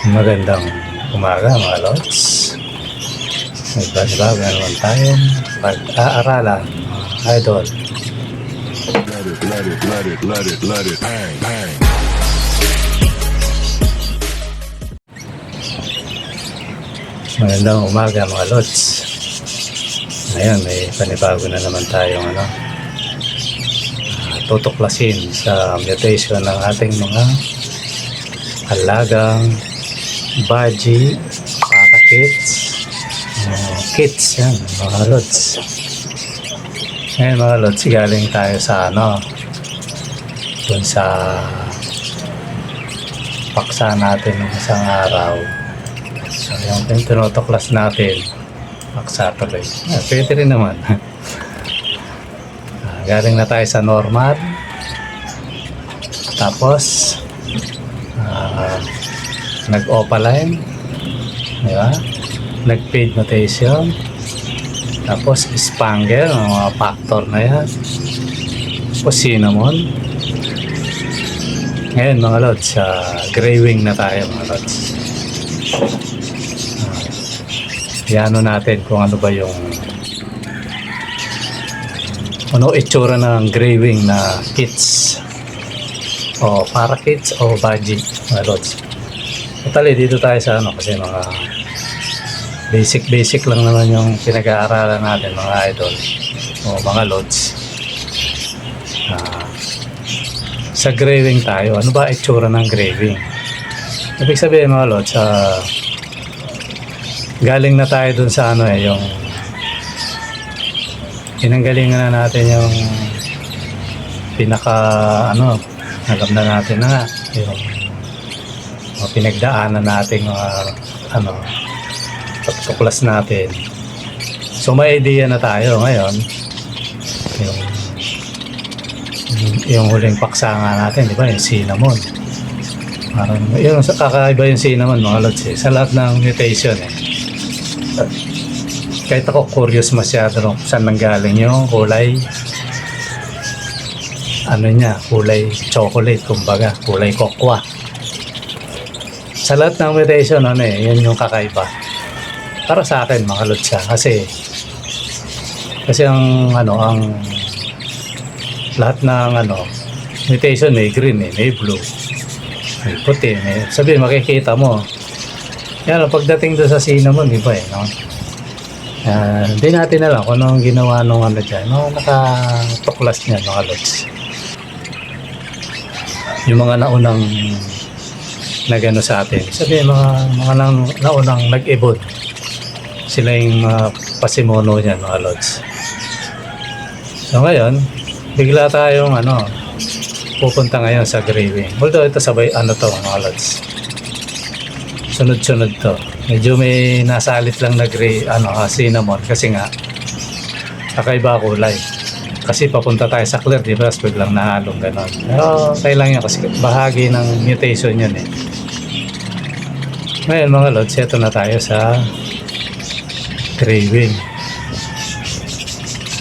Magandang umaga mga lods. Nagbago na naman tayong pag-aaralan mga idol. Let it bang, bang. Magandang umaga mga lods. Ngayon may panibago na naman tayong tutuklasin sa mutation ng ating mga alagang baji para kits yan mga lods. Ngayon mga lods, galing tayo sa dun sa paksa natin ng isang araw. So yung tinutuklas natin paksa tuloy, pwede rin naman. Galing na tayo sa normal, tapos nag-opaline, di ba? Nag-feed mutation, tapos spangle, mga factor na yan, tapos cinnamon. Ngayon mga lods, gray wing na tayo mga lods. Iano natin kung ano ba yung itsura ng gray wing na kits o para kits o baji mga lods. Totally dito tayo sa kasi mga basic lang naman yung pinag-aaralan natin mga idol o mga lods. Sa gray wing tayo, ano ba itsura ng gray wing? Ibig sabihin mga lods, galing na tayo dun sa yung pinanggalingan na natin yung pinaka alam na natin na yung pinagdaanan natin tuklas natin. So may idea na tayo ngayon yung huling paksa nga natin, di ba, yung cinnamon. Parang yung kakaiba yung cinnamon mga lods sa lahat ng mutation kahit ako curious masyado saan nanggaling yung kulay kulay chocolate, kumbaga kulay kokwa. Sa lahat ng mutation yan yung kakaiba para sa akin mga lods kasi ang lahat ng mutation may green may blue, may puti, sabihin makikita mo yan. Pagdating doon sa cinnamon, di ba hindi natin alam kung anong ginawa nung dyan, nakatuklas niya mga lods. Yung mga naunang nagano sa atin, sabihin mga naunang nag-ebon, sila yung pasimono niyan mga lods. So ngayon, bigla tayong pupunta ngayon sa gray wing. Although ito sabay mga lods, sunod-sunod to. Medyo may nasalit lang na gray, cinnamon kasi nga kakaiba kulay. Kasi papunta tayo sa clear, di ba? Tapos biglang nahalong ganon. Pero okay lang yan kasi bahagi ng mutation yun Ngayon mga lods, ito na tayo sa gray wing.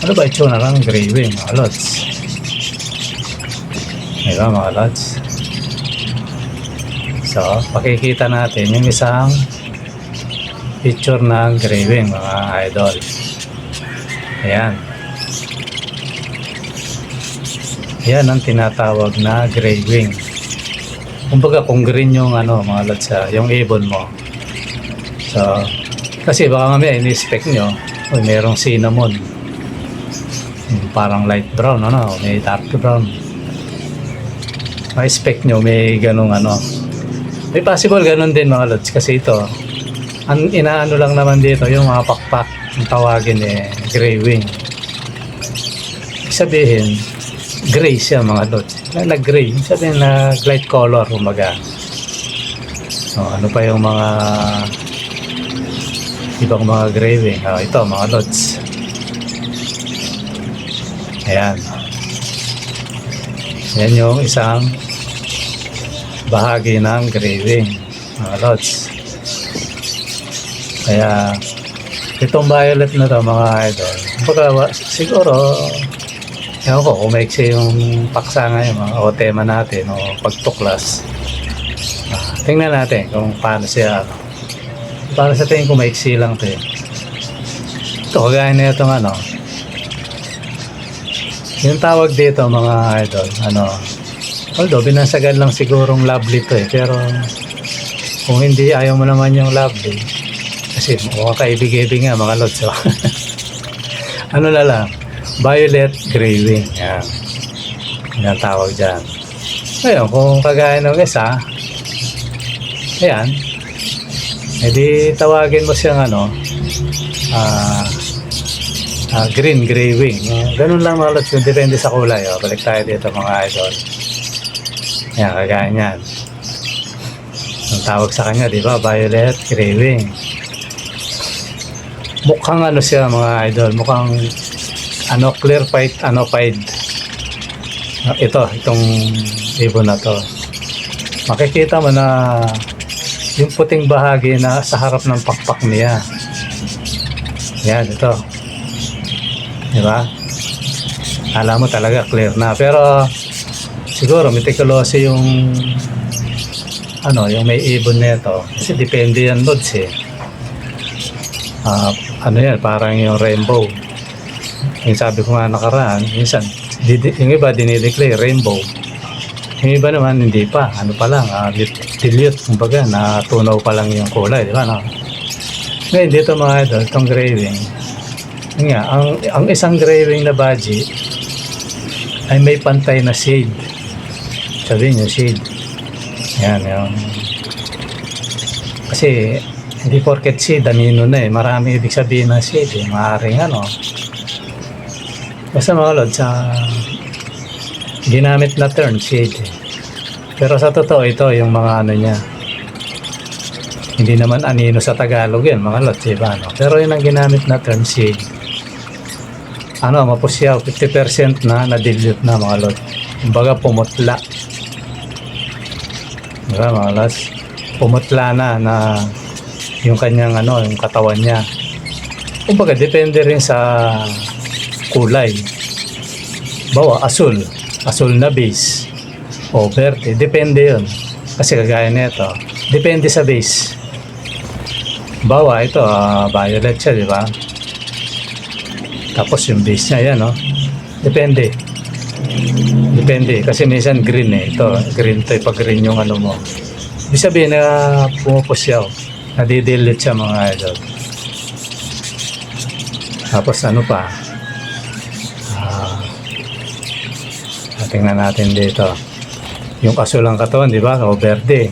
Ano ba itsura ng gray wing mga lods? Di ba mga lods? So, pakikita natin yung isang picture ng gray wing mga idol. Ayan. Ayan ang tinatawag na gray wing. Kumbaga kung green yung mga lods, yung ibon mo. So, kasi baka mamaya ini-expect nyo, merong cinnamon. Parang light brown, may dark brown. Ma-expect nyo may ganong may possible ganun din mga lods kasi ito inaano lang naman dito yung mga pakpak ang tawagin gray wing. Sabihin gray siya mga lods, nag-gray, sabihin na light color kumbaga. So, ano pa yung mga ibang mga gray wing? Ito mga lods, ayan yung isang bahagi ng gray wing mga lods. Kaya itong violet na to mga idol, siguro ewan ko kung maiksi yung paksa ngayon o tema natin o pagtuklas, Tingnan natin kung paano siya, ano. Para sa tingin ko maiksi lang to eh. Ito, kagaya na itong ano. Yung tawag dito mga idol, ano, although binasagan lang sigurong lovely to eh, pero kung hindi ayaw mo naman yung lovely, kasi mukhang kaibig-ibig nga mga lods. So. Ano na lang, violet gray wing. Yan. Yan ang tawag dyan. Ngayon, kung kagaya ng isa, ayan, edi tawagin mo siyang ano, green gray wing. Ganun lang mga lods, yung depende sa kulay. Oh. Balik tayo dito mga idol. Yan, kagaya niyan. Ang tawag sa kanya, di ba? Violet gray wing. Mukhang ano siya mga idol, mukhang ano, clear white, ano, pied. Itong ibon na to. Makikita mo na yung puting bahagi na sa harap ng pakpak niya. Yan, ito. Di ba? Alam mo talaga clear na. Pero siguro meticuloso yung ano, yung may ibon nito. Kasi depende yan lods eh. Ano yan, parang yung rainbow. Yung sabi ko nga nakaraan, minsan, yung iba dinideclare rainbow. Yung iba naman hindi pa. Ano pa lang, dilute, kumbaga, natunaw pa lang yung kulay. Di ba? No? Ngayon dito mga idol, itong gray wing. Yun nga, ang isang gray wing na budgie ay may pantay na shade. Sabihin nyo, shade. Yan, yung... Kasi, hindi porket shade, danino na eh. Marami ibig sabihin ng shade eh. Maaaring ano. Basta mga lod, sa ginamit na term, shade eh. Pero sa totoo, ito yung mga ano niya. Hindi naman anino sa Tagalog yan, mga lod, diba? No? Pero yun ang ginamit na term, shade. Ano, mapusyaw, 50% na dilute na mga lod. Kumbaga, pumutla. Diba mga lod? Pumutla na yung kanyang ano, yung katawan niya. Kumbaga, depende rin sa kulay. Bawa, asul na base o verde, depende yun. Kasi kagaya nito, depende sa base. Bawa, ito, violet siya, di ba? Tapos yung base niya, yan, no? Depende. Kasi minsan green eh. Ito, green to, pag green yung ano mo. Ibig sabihin na pumupusyaw. Nadidelete siya mga idol. Tapos ano pa? Tingnan natin dito. Yung asul ang katawan, di ba? O verde.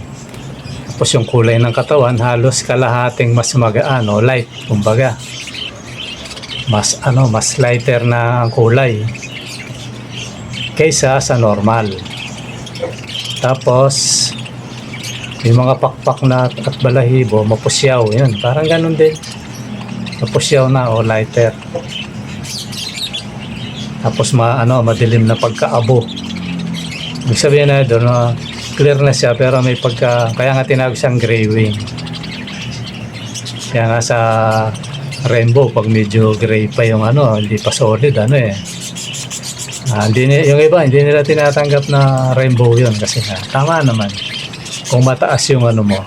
Tapos yung kulay ng katawan, halos kalahating mas magaan o light, kumbaga. Mas lighter na ang kulay kaysa sa normal. Tapos yung mga pakpak na at balahibo, mapusyaw. Yun, parang ganun din. Mapusyaw na o lighter. Tapos madilim na pagkaabo. Ibig sabihin na doon, clear na siya pero may kaya nga tinawag siyang gray wing. Kaya nga sa rainbow, pag medyo gray pa yung hindi pa solid, yung iba, hindi nila tinatanggap na rainbow yun kasi tama naman. Kung mataas yung mo.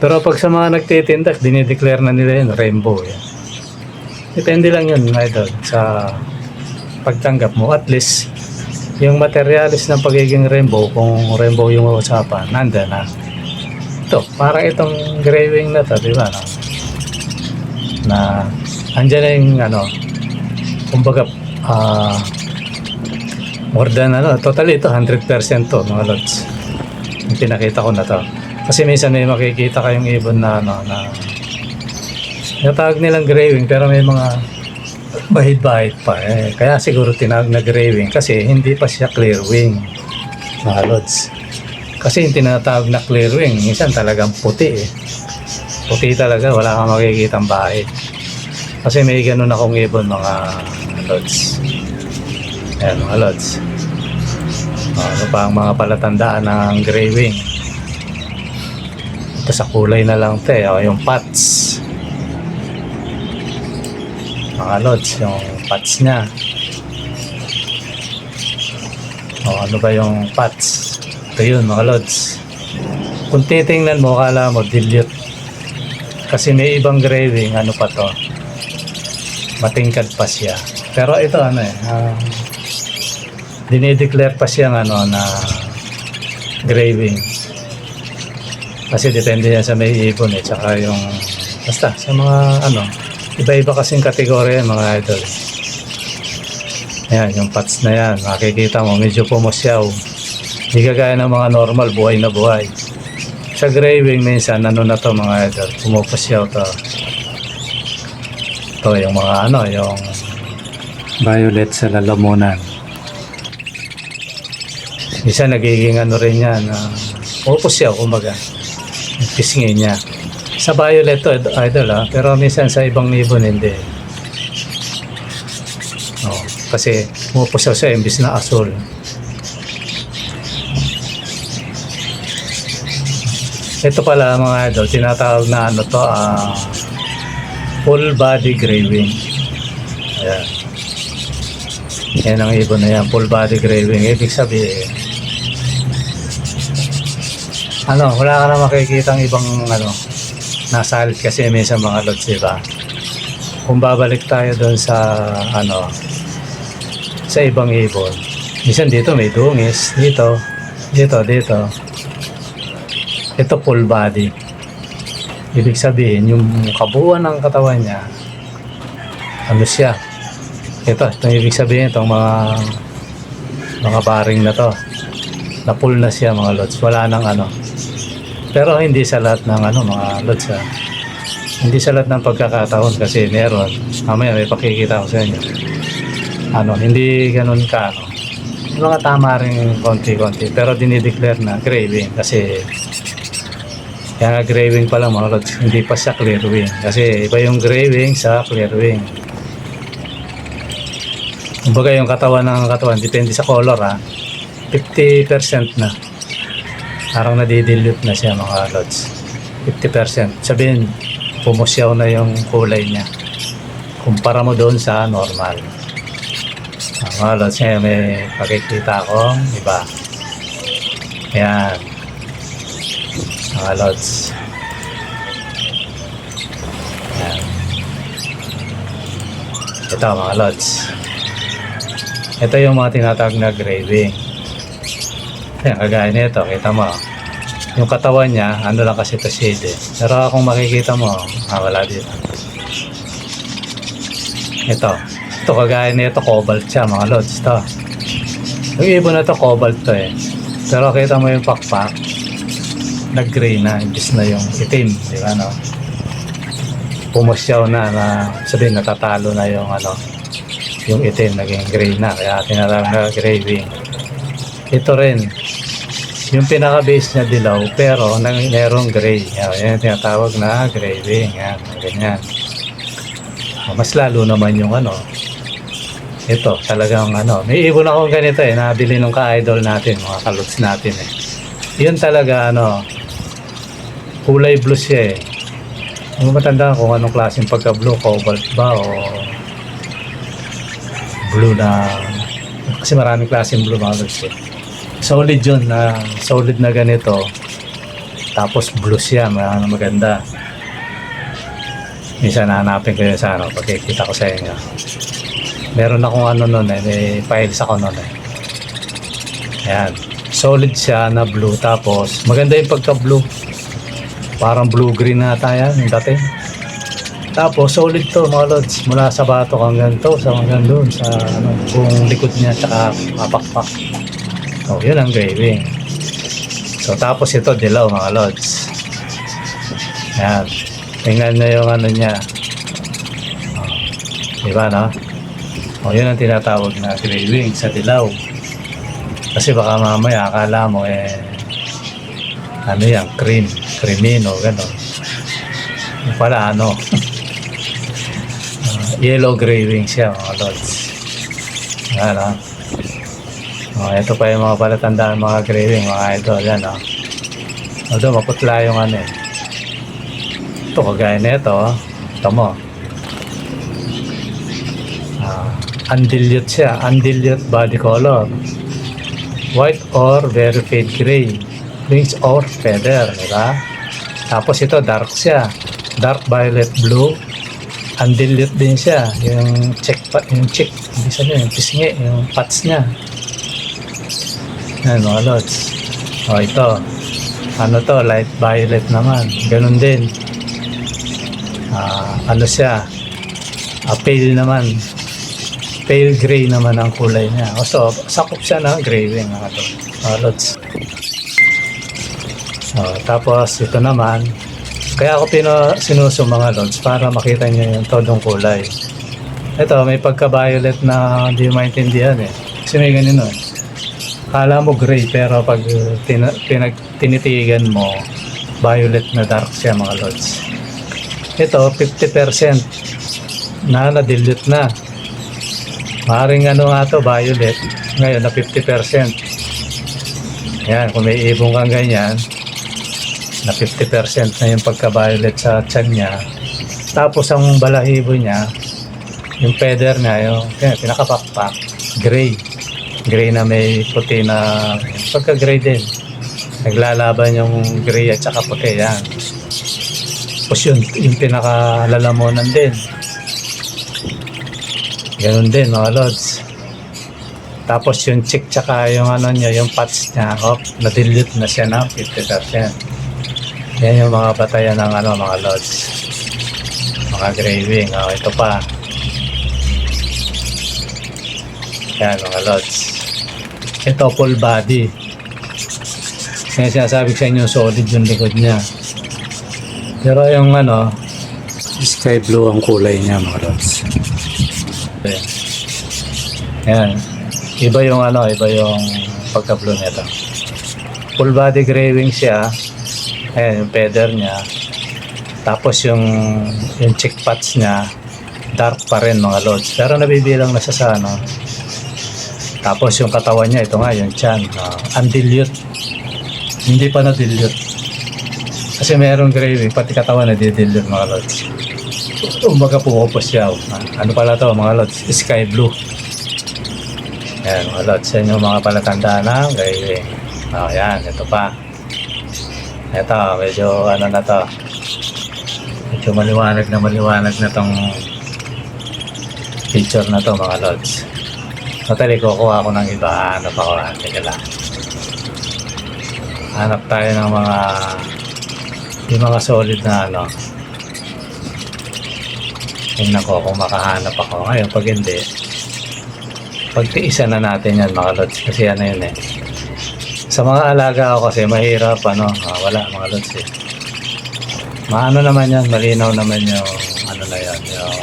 Pero pag sa mga nagtitindak, dinideclare na nila yun, rainbow yan. Depende lang yun, idol, sa pagtanggap mo. At least, yung materialis ng pagiging rainbow, kung rainbow yung usapan, nanda na. Ito, parang itong gray wing na to, di ba? No? Na, andyan na yung, kumbaga, more than, totally ito, 100% to, mga lods. Yung pinakita ko na to. Kasi minsan may makikita kayong ibon na natawag nilang gray wing pero may mga bahid-bahid pa kaya siguro tinawag na gray wing kasi hindi pa siya clear wing mga lods. Kasi yung tinatawag na clear wing minsan talagang puti puti talaga, wala kang makikitang bahid. Kasi may ganun akong ibon mga lods. Ayan mga lods. Ano pa ang mga palatandaan ng gray wing? Ito sa kulay na lang yung pats. Mga lods, yung pats niya. Ano ba yung pats? Ito yun mga lods. Kung titingnan mo, kala mo dilute. Kasi may ibang graving, ano pa to, matingkad pa siya. Pero ito ano dinideclare pa siyang ano na graving. Kasi depende yan sa may ibon tsaka yung basta sa mga ano, iba-iba kasing kategorya yan, mga idol. Ayan, yung pots na yan, makikita mo medyo pumusyaw. Hindi kagaya ng mga normal, buhay na buhay. Sa graving minsan, ano na to mga idol, pumupusyaw to. Ito yung mga ano, yung violet sa lalamunan. Isa nagiging ano rin yan, pumupusyaw kumbaga. Pisngi niya. Sa violet to, idol pero minsan sa ibang ibon hindi. Oh, kasi pumupusyaw siya imbis na asul. Ito pala mga idol, tinatawag na ano to, full body graving. Ayan. Yan ang ibon na yan, full body graving. Ibig sabihin, ano, wala ka na makikitang ibang ano, nasalit kasi may sa mga lods, diba? Kung babalik tayo doon sa ano, sa ibang ibon, minsan dito may dungis, dito. Ito full body. Ibig sabihin, yung kabuuan ng katawan niya, ano siya? Itong ibig sabihin, itong mga baring na to, na full na siya mga lods. Wala nang ano. Pero hindi sa lahat ng ano, mga lods Hindi sa lahat ng pagkakataon kasi meron. Mamaya may pakikita ko sa inyo. Ano, hindi ganun ka, ano. Mga tama rin konti-konti. Pero dinideclare na graving kasi kaya nga graving pa lang mga lods. Hindi pa siya clear wing. Kasi iba yung graving sa clear wing. Kumbaga yung katawan ng katawan, depende sa color 50% na. Parang nadidilute na siya mga lods. 50%. Sabihin, pumusyaw na yung kulay niya. Kumpara mo doon sa normal. Mga lods, ngayon may pakikita akong iba. Ayan. Mga lods. Ayan. Ito mga lods. Ito yung mga tinatawag na graving. Ayan, kagaya nito, kita mo. Yung katawan niya, ano lang kasi ito shade Pero kung makikita mo, wala dito. Ito kagaya nito, cobalt siya mga lods. Ito. Yung ibon na to cobalt to Pero kita mo yung pakpak, nag-gray na, imbis na yung itim, di ba no? Pumusyaw na sabihin natatalo na yung ano, yung itim, naging gray na, kaya tinatawag na graving. Ito rin, yung pinaka-base niya dilaw, pero merong gray. Yan yung tinatawag na graving. Yan, ganyan. Mas lalo naman yung ano, ito, talagang ano, may ibon akong ganito nabili nung ka-idol natin, mga kalots natin Yun talaga, ano, kulay blue siya Hindi matandaan kung anong klaseng pagka-blue, cobalt ba o blue na, kasi maraming klaseng blue mga kalots Solid yun, solid na ganito. Tapos blue siya, maganda. Minsan nahanapin ko yun sa ano, pagkikita ko sa inyo. Meron akong ano nun may files ako nun Ayan. Solid siya na blue, tapos maganda yung pagka-blue. Parang blue-green na tayo yung dati. Tapos solid to mga lods, mula sa batok hanggang to, hanggang doon sa ano, buong likod niya, tsaka kapakpak. Oh, yun ang graving. So, tapos ito, dilaw mga lods. Ayan. Tingnan nyo yung ano niya. Oh, diba, no? Oh, yun ang tinatawag na graving sa dilaw. Kasi baka mamaya, akala mo, ano yan, creamino, gano'n. Yung pala, ano, yellow graving siya, mga lods. Ayan, no? Ito pa yung mga palatandaan mga graving, mga idol. Yan although maputla yung ano ito kagaya nito ito mo undilute siya, undilute body color, white or very fade gray. wings or feather, di ba? Tapos ito, dark siya. Dark violet blue. Undilute din siya. Yung cheek, hindi siya yung pisngi, yung pats niya. Yan mga lods. O ito. Ano to, light violet naman. Ganun din. Ano siya? Pale naman. Pale gray naman ang kulay niya. So, sakop siya ng gray wing mga lods. Tapos ito naman, kaya ako sinusum mga lods para makita niyo yung todong kulay. Ito, may pagka-violet na hindi maintindihan eh. Kasi may ganun eh. Kala mo gray pero pag tinitigan mo, violet na dark siya mga lods. Ito, 50% na na-dilute na. Maring ano nga to, violet. Ngayon na 50%. Yan, kung may ibong kang ganyan, na 50% na yung pagka-violet sa tiyan niya. Tapos ang balahibo niya, yung feather niya, yung pinakapakpak, gray. Gray na may puti na, pagka-gray din. Naglalaban yung gray at saka puti, yan. Tapos yung pinakalalamunan din. Ganun din mga lods. Tapos yung chick tsaka yung ano niya, yung patch niya, na-dilute na siya ng 50%. Yan yung mga batayan ng ano mga lods. Mga gray wing. Ito pa. Yan mga lods. Ito full body. Kaya sinasabi ko sa inyo solid yung likod niya. Pero yung ano, sky blue ang kulay niya mga lods. Yan. Iba yung ano, iba yung pagka-blue nito. Full body gray wing siya. Ayan, yung feather niya. Tapos yung cheek pads niya, dark pa rin mga lods. Pero nabibilang na siya sa ano. Tapos yung katawan niya, ito nga, yung chan. Undilute. Hindi pa na-dilute. Kasi merong gray wing, pati katawan na di-dilute mga lods. Umaga pumupos siya. Ano pala to mga lods? Sky blue. Ayan mga lods. Yan yung mga palatandaan ng gray wing. Ayan, ito pa. Ito, medyo ano na to. Medyo maliwanag na tong picture na to mga lods. Totally, kukuha ako ng iba. Hanap ako. Teka lang. Hanap tayo ng yung mga solid na ano. Tingnan ko kung makahanap ako. Ngayon, pag hindi, pagtiisan na natin yan mga lods. Kasi ano yun eh. Sa mga alaga ako kasi mahirap wala mga lods eh. Maano naman yan, malinaw naman yung ano na yan, yung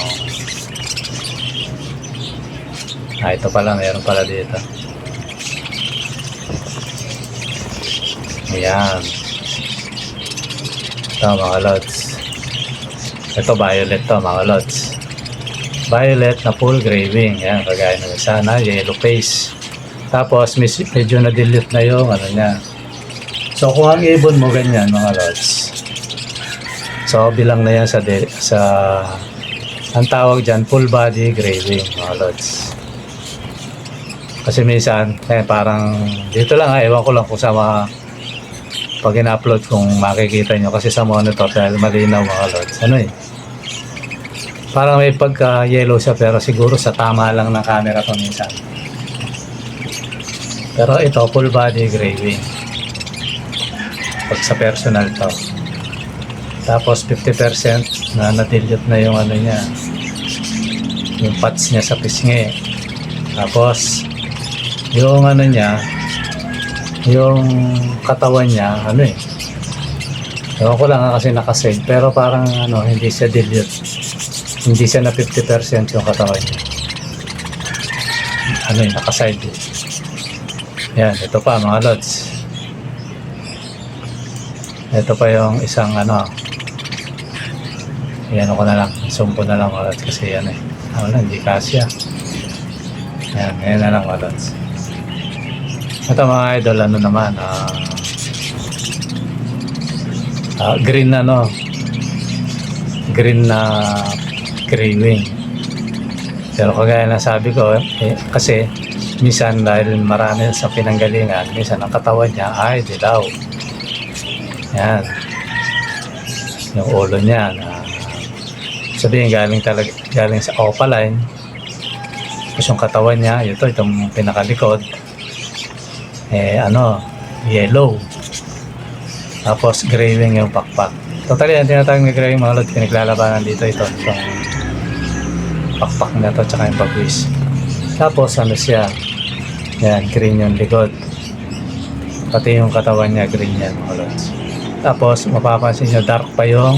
ito pala, meron pala dito. Ayan. Ito mga lods. Ito violet to mga lods. Violet na full gray wing. Ayan, kagaya ng isa na yellow face. Tapos medyo na-dilute na yung ano niya. So kung ang ibon mo ganyan mga lods. So bilang na yan sa ang tawag dyan full body gray wing mga lods. Kasi minsan parang dito lang ewan ko lang kung sa mga pag in-upload kung makikita nyo kasi sa monitor dahil malinaw mga lods. Ano eh. Parang may pagka yellow siya pero siguro sa tama lang ng camera to minsan. Pero ito, full body gray wing. Pag sa personal to. Tapos 50% na na-dilute na yung ano niya. Yung pads niya sa pisngi. Tapos, yung ano niya, yung katawan niya, ano eh. Ewan ko lang kasi nakasave. Pero parang ano, hindi siya dilute. Hindi siya na 50% yung katawan niya. Ano eh, nakaside eh. Yan, ito pa mga lods. Ito pa yung isang ano. Yan ko na lang. Zoom ko na lang mga lods kasi yan eh. Hindi kasya. Yan na lang mga lods. Ito mga idol, ano naman. Green na no. Green na gray wing. Pero kagaya na sabi ko, kasi minsan dahil marami sa pinanggalingan, minsan ang katawan niya ay dilaw. Yan. Yung ulo niya na sabihin galing sa opaline. Tapos yung katawan niya, itong pinakalikod, yellow. Tapos gray wing yung pakpak. Totally, ang tinatawag na gray wing mga lod, pinaglalabanan dito itong pakpak na to, tsaka yung pagwis. Tapos siya, yan, green yung likod. Pati yung katawan niya, green yan mga lods. Tapos mapapansin nyo, dark pa yung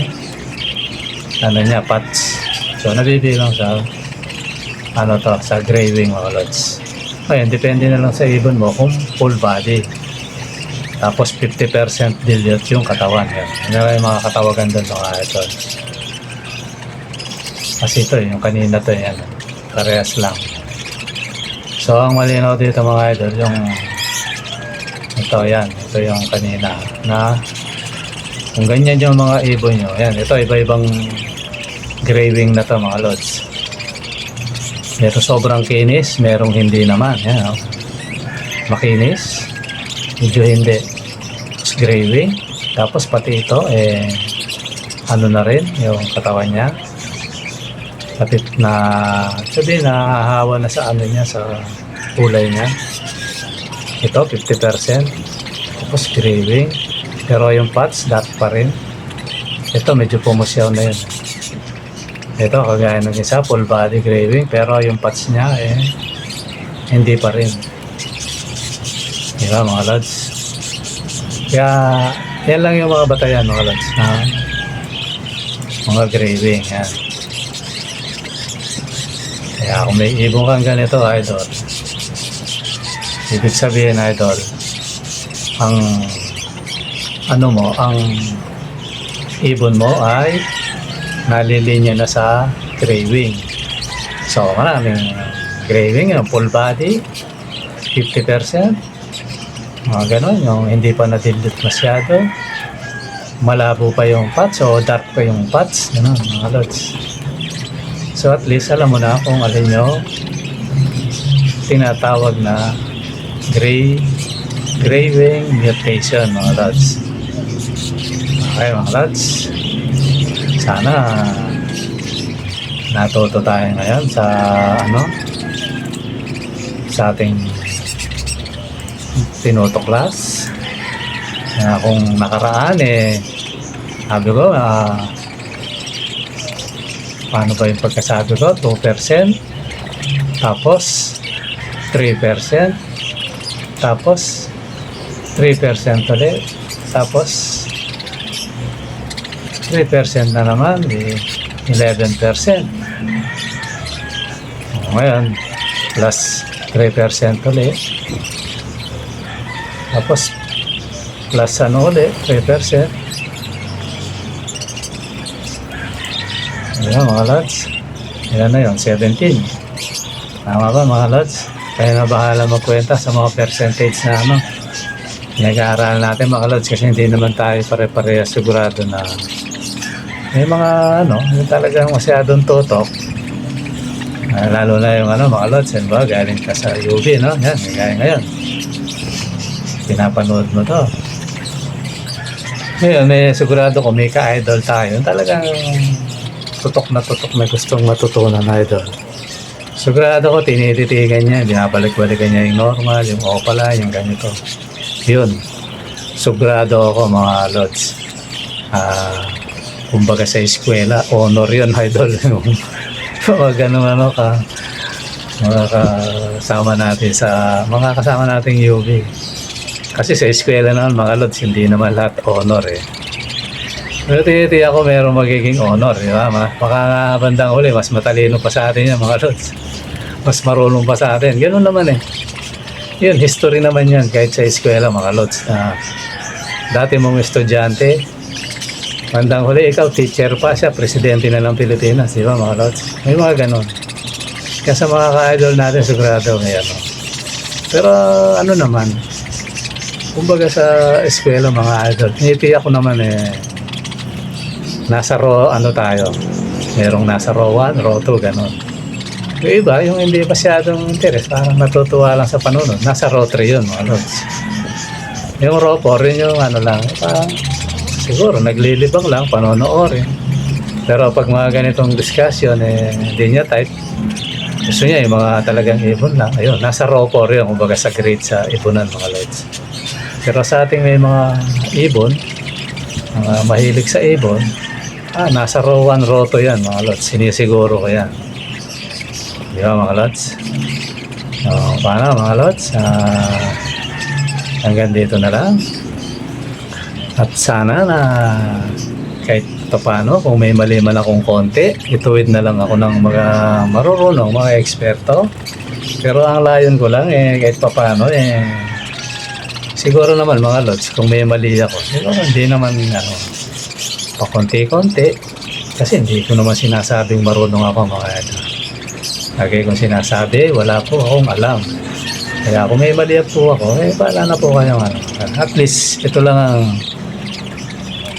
patch. So nabibilang sa sa gray wing mga lods. Ayun, depende na lang sa ibon mo kung full body. Tapos 50% dilute yung katawan. Yan lang yung mga katawagan doon mga idol. Kasi ito yung kanina to yan. Parehas lang. So ang malinaw dito mga idol, yung ito yung kanina na kung ganyan yung mga ibon nyo, yan, ito iba-ibang gray wing na to mga lods. Meron sobrang kinis, merong hindi naman. Yan, makinis, medyo hindi. Tapos gray wing, tapos pati ito na rin yung katawan niya, lapit na sabihin nahahawa na sa niya, sa kulay niya. Ito 50%, tapos gray wing, pero yung patch dark pa rin. Ito medyo pumusyaw na yun. Ito kagaya ng isa, full body gray wing, pero yung patch niya hindi pa rin. Diba mga lods? Kaya yan lang yung mga batayan mga lods na mga gray wing. Yan. Kaya kung may ibon kang ganito idol, ibig sabihin idol, ang ang ibon mo ay nalilinya na sa gray wing. So maraming gray wing, yung full body 50%, mga ganon, yung hindi pa na-dilute masyado, malabo pa yung patch o dark pa yung patch, ganon mga lods. So at least alam mo na kung alin yung tinatawag na gray wing mutation mga lods. Okay mga lods, sana natuto tayo ngayon sa sa ating tinutuklas. Kung nakaraan sabi ko paano ba yung pagkasabi ko, 2%, tapos 3%, tapos 3% ulit, tapos 3% na naman, 11%. Ngayon, plus 3% ulit. Tapos, plus ulit, 3%. Ayan mga lods. Ayan na yun, 17. Tama ba mga lods? Kaya na bahala magkwenta sa mga percentage na nag-aaral natin mga lods, kasi hindi naman tayo pare-pareha sigurado na may mga yung talagang masyadong tutok. Lalo na yung mga lods, galing ka sa UB, no? Yan, gaya ngayon. Pinapanood mo to. Ngayon, sigurado ko may ka-idol tayo. Talagang tutok na may gustong matutunan na idol. Sigurado ko tinititigan niya, binabalik-balikan niya yung normal, yung opala, yung ganito. Yun. Sigurado ako mga lods. Kumbaga sa eskwela, honor yun idol. Mga ganun mga kasama natin sa mga kasama nating UV. Kasi sa eskwela naman mga lods, hindi naman lahat honor Pero tiniti ako meron magiging honor, di ba? Baka bandang uli, mas matalino pa sa atin yan mga lods. Mas marunong pa sa atin. Ganun naman Yun, history naman yan kahit sa eskwela mga lods. Dati mong estudyante, bandang huli ikaw, teacher pa siya, presidente na ng Pilipinas, di ba mga lods? May mga ganun. Kaya sa mga ka-idol natin, sigurado may Pero naman, kumbaga sa eskwela mga idol, tiniti ako naman nasa tayo, merong nasa row 1, row 2, gano'n. Yung iba, yung hindi masyadong interest, parang natutuwa lang sa panunod, nasa row 3 yun mga lods. Yung row 4 yun yung lang, parang siguro naglilibang lang, panonoorin. Pero pag mga ganitong discussion, hindi niya type. Gusto niya yung mga talagang ibon lang. Ayun, nasa raw core yun, kumbaga sa grade sa ibonan mga lods. Pero sa ating may mga ibon, mga mahilig sa ibon, nasa row 1, row 2 yan mga lods. Sinisiguro ko yan. Di ba mga lods? Paano mga lods? Hanggang dito na lang. At sana na kahit paano, kung may mali man akong konti, ituwid na lang ako ng mga marurunong, mga eksperto. Pero ang layon ko lang, kahit paano, siguro naman mga lods, kung may mali ako, siguro hindi naman, pakonti-konti. Kasi hindi ko naman sinasabing marunong ako mga lagi kong sinasabi, wala po akong alam. Kaya kung may mali po ako, bahala na po kayo. At least, ito lang ang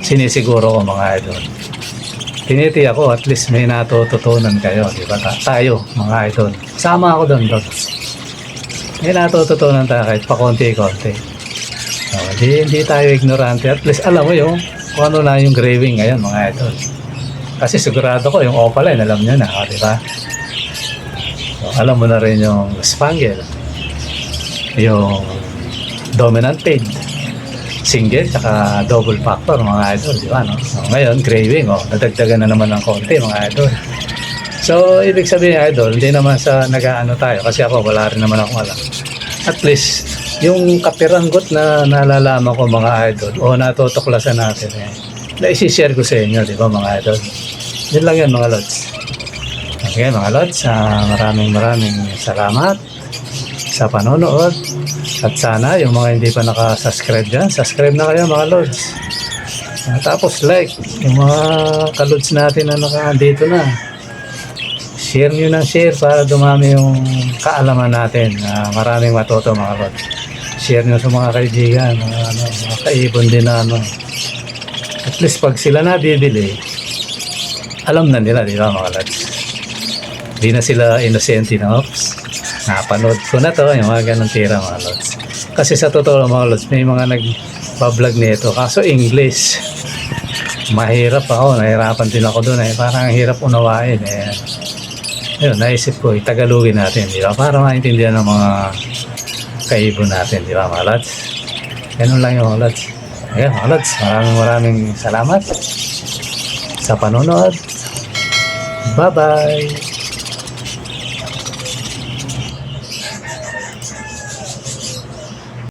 sinisiguro ko mga idol. Tiniti ako, at least may natututunan kayo, di ba? Tayo, mga idol. Sama ako doon, Dogs. May natututunan tayo kahit pa konti-konti. Hindi tayo ignorante. At least alam mo yung kung ano na yung graving ngayon, mga idol. Kasi sigurado ko, yung opaline, alam nyo na, di ba? So, alam mo na rin yung spangle, yung dominant paid, single, tsaka double factor mga idol, di ba, no? So, ngayon, graving, nadagdagan na naman ng konti mga idol. So, ibig sabihin idol, hindi naman sa nag-aano tayo, kasi ako, wala rin naman akong alam. At least, yung kapiranggot na nalalaman ko mga idol, o natutuklasan natin, na isi-share ko sa inyo, di ba mga idol? Yun lang yan mga lods. Okay mga lods, maraming salamat sa panonood. At sana yung mga hindi pa nakasubscribe dyan, subscribe na kayo mga lods. Tapos like, yung mga kalods natin na naka-andito na. Share nyo ng share para dumami yung kaalaman natin. Maraming matuto mga lods. Share nyo sa mga kaibigan, mga kaibon din na At least pag sila na bibili, alam na nila, di ba mga lods? Di na sila innocent na, oops, napanood ko na to, yung mga ganun tira mga lods. Kasi sa totoo mga lods, may mga nag-vlog nito, kaso English. Mahirap ako, nahirapan din ako doon, parang hirap unawain. Yun, naisip ko, itagalugin natin, di ba? Para maintindihan ng mga kaibon natin, di ba mga lods? Ganun lang yung mga lods. Ayan mga lods, maraming salamat sa panonood. Bye-bye!